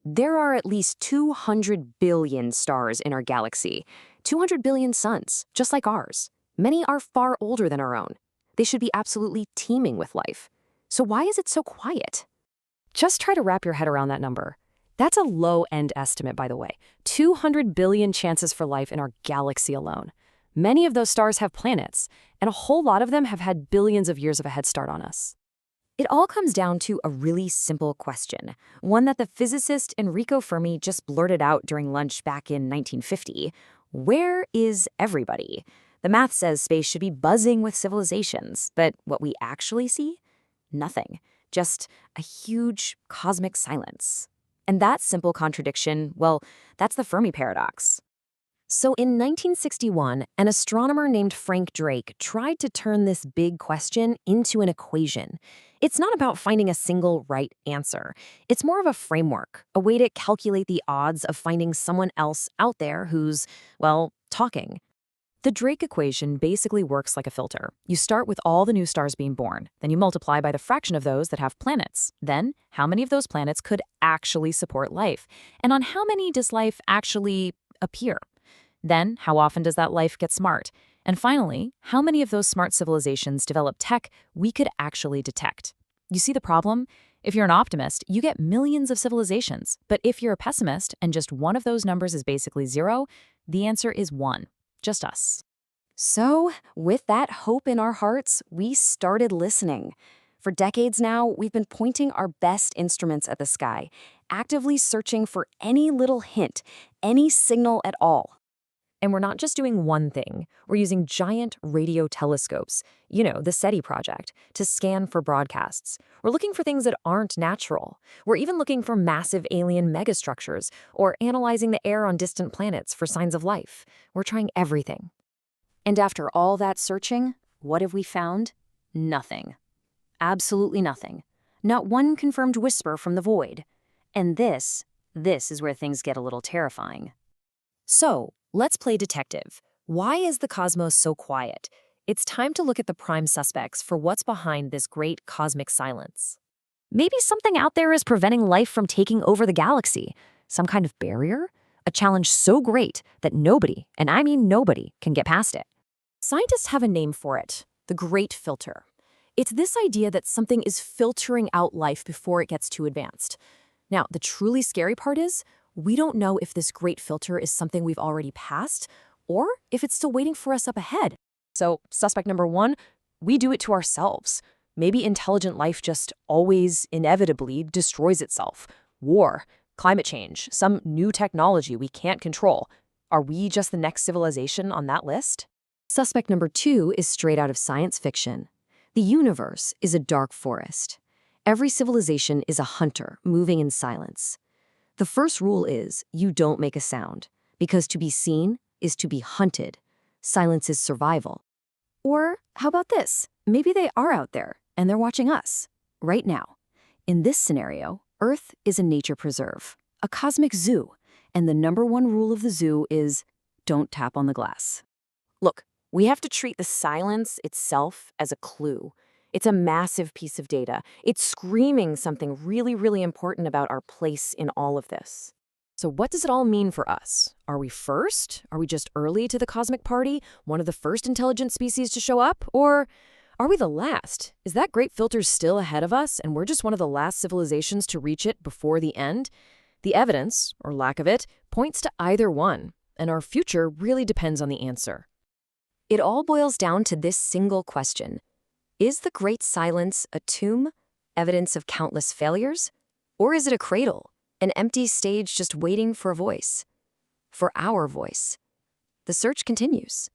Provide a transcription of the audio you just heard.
There are at least 200 billion stars in our galaxy, 200 billion suns, just like ours. Many are far older than our own. They should be absolutely teeming with life. So why is it so quiet? Just try to wrap your head around that number. That's a low-end estimate, by the way. 200 billion chances for life in our galaxy alone. Many of those stars have planets, and a whole lot of them have had billions of years of a head start on us. It all comes down to a really simple question, one that the physicist Enrico Fermi just blurted out during lunch back in 1950. Where is everybody? The math says space should be buzzing with civilizations, but what we actually see? Nothing. Just a huge cosmic silence. And that simple contradiction, well, that's the Fermi Paradox. So in 1961, an astronomer named Frank Drake tried to turn this big question into an equation. It's not about finding a single right answer. It's more of a framework, a way to calculate the odds of finding someone else out there who's, well, talking. The Drake equation basically works like a filter. You start with all the new stars being born, then you multiply by the fraction of those that have planets. Then, how many of those planets could actually support life? And on how many does life actually appear? Then, how often does that life get smart? And finally, how many of those smart civilizations develop tech we could actually detect? You see the problem? If you're an optimist, you get millions of civilizations. But if you're a pessimist and just one of those numbers is basically zero, the answer is one. Just us. So, with that hope in our hearts, we started listening. For decades now, we've been pointing our best instruments at the sky, actively searching for any little hint, any signal at all. And we're not just doing one thing. We're using giant radio telescopes, the SETI project, to scan for broadcasts. We're looking for things that aren't natural. We're even looking for massive alien megastructures or analyzing the air on distant planets for signs of life. We're trying everything. And after all that searching, what have we found? Nothing. Absolutely nothing. Not one confirmed whisper from the void. And this is where things get a little terrifying. So, let's play detective. Why is the cosmos so quiet? It's time to look at the prime suspects for what's behind this great cosmic silence. Maybe something out there is preventing life from taking over the galaxy. Some kind of barrier? A challenge so great that nobody, and I mean nobody, can get past it. Scientists have a name for it, the Great Filter. It's this idea that something is filtering out life before it gets too advanced. Now, the truly scary part is, we don't know if this great filter is something we've already passed or if it's still waiting for us up ahead. So, suspect number one, we do it to ourselves. Maybe intelligent life just always inevitably destroys itself. War, climate change, some new technology we can't control. Are we just the next civilization on that list? Suspect number two is straight out of science fiction. The universe is a dark forest. Every civilization is a hunter moving in silence. The first rule is you don't make a sound, because to be seen is to be hunted. Silence is survival. Or how about this? Maybe they are out there, and they're watching us, right now. In this scenario, Earth is a nature preserve, a cosmic zoo, and the number one rule of the zoo is don't tap on the glass. Look, we have to treat the silence itself as a clue. It's a massive piece of data. It's screaming something really, really important about our place in all of this. So what does it all mean for us? Are we first? Are we just early to the cosmic party? One of the first intelligent species to show up? Or are we the last? Is that great filter still ahead of us and we're just one of the last civilizations to reach it before the end? The evidence, or lack of it, points to either one, and our future really depends on the answer. It all boils down to this single question. Is the great silence a tomb, evidence of countless failures? Or is it a cradle, an empty stage just waiting for a voice? For our voice. The search continues.